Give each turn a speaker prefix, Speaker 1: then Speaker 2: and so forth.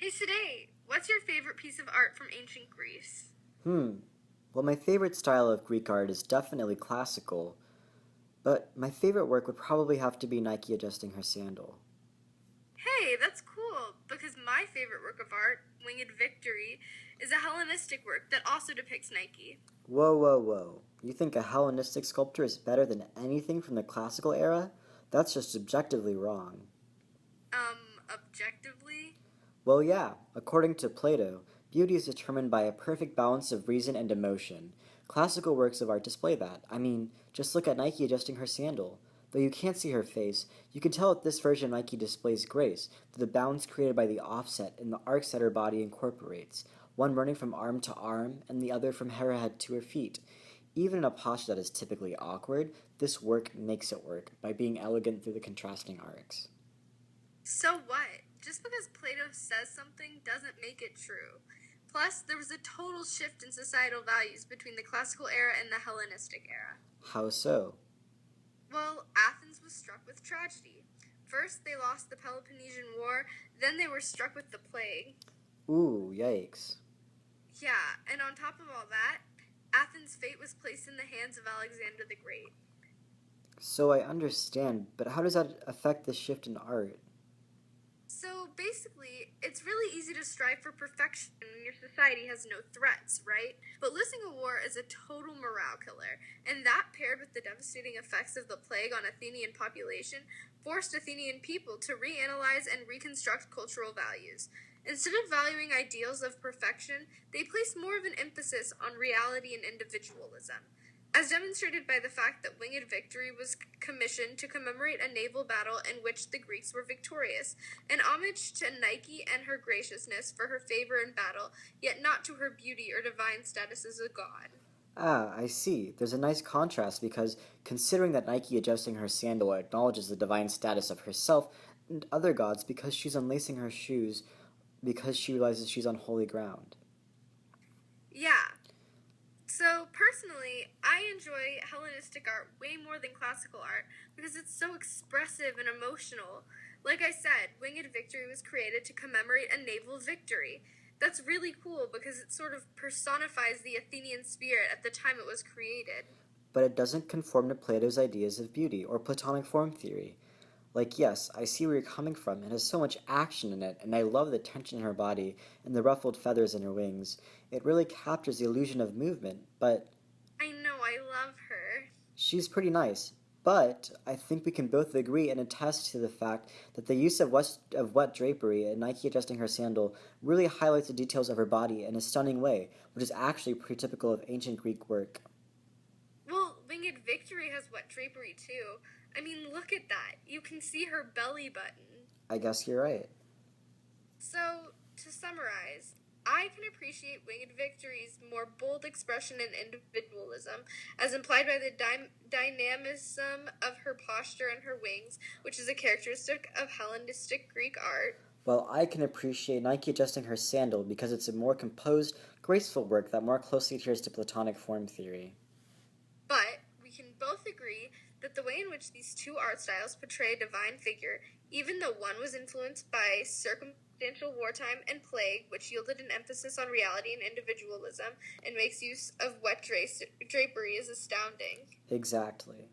Speaker 1: Hey Sade, what's your favorite piece of art from ancient Greece?
Speaker 2: Well, my favorite style of Greek art is definitely classical, but my favorite work would probably have to be Nike adjusting her sandal.
Speaker 1: Hey, that's cool, because my favorite work of art, Winged Victory, is a Hellenistic work that also depicts Nike.
Speaker 2: Whoa, whoa, whoa. You think a Hellenistic sculptor is better than anything from the classical era? That's just objectively wrong.
Speaker 1: Objectively?
Speaker 2: Well, yeah, according to Plato, beauty is determined by a perfect balance of reason and emotion. Classical works of art display that. I mean, just look at Nike adjusting her sandal. Though you can't see her face, you can tell that this version of Nike displays grace through the balance created by the offset and the arcs that her body incorporates, one running from arm to arm and the other from her head to her feet. Even in a posture that is typically awkward, this work makes it work by being elegant through the contrasting arcs.
Speaker 1: So what? Just because Plato says something doesn't make it true. Plus, there was a total shift in societal values between the classical era and the Hellenistic era.
Speaker 2: How so?
Speaker 1: Well, Athens was struck with tragedy. First, they lost the Peloponnesian War, then they were struck with the plague.
Speaker 2: Ooh, yikes.
Speaker 1: Yeah, and on top of all that, Athens' fate was placed in the hands of Alexander the Great.
Speaker 2: So I understand, but how does that affect the shift in art?
Speaker 1: So basically, it's really easy to strive for perfection when your society has no threats, right? But losing a war is a total morale killer, and that paired with the devastating effects of the plague on Athenian population forced Athenian people to reanalyze and reconstruct cultural values. Instead of valuing ideals of perfection, they placed more of an emphasis on reality and individualism. As demonstrated by the fact that Winged Victory was commissioned to commemorate a naval battle in which the Greeks were victorious, an homage to Nike and her graciousness for her favor in battle, yet not to her beauty or divine status as a god.
Speaker 2: Ah, I see. There's a nice contrast because considering that Nike adjusting her sandal acknowledges the divine status of herself and other gods because she's unlacing her shoes because she realizes she's on holy ground.
Speaker 1: Yeah. So, personally, I enjoy Hellenistic art way more than classical art because it's so expressive and emotional. Like I said, Winged Victory was created to commemorate a naval victory. That's really cool because it sort of personifies the Athenian spirit at the time it was created.
Speaker 2: But it doesn't conform to Plato's ideas of beauty or Platonic form theory. Like, yes, I see where you're coming from. It has so much action in it, and I love the tension in her body and the ruffled feathers in her wings. It really captures the illusion of movement, but
Speaker 1: I know, I love her.
Speaker 2: she's pretty nice. But I think we can both agree and attest to the fact that the use of wet drapery and Nike adjusting her sandal really highlights the details of her body in a stunning way, which is actually pretty typical of ancient Greek work.
Speaker 1: Well, Winged Victory has wet drapery too. I mean, look at that. You can see her belly button.
Speaker 2: I guess you're right.
Speaker 1: So, to summarize, I can appreciate Winged Victory's more bold expression and individualism, as implied by the dynamism of her posture and her wings, which is a characteristic of Hellenistic Greek art.
Speaker 2: Well, I can appreciate Nike adjusting her sandal because it's a more composed, graceful work that more closely adheres to Platonic form theory.
Speaker 1: But we can both agree that the way in which these two art styles portray a divine figure, even though one was influenced by circumstantial wartime and plague, which yielded an emphasis on reality and individualism, and makes use of wet drapery, is astounding.
Speaker 2: Exactly.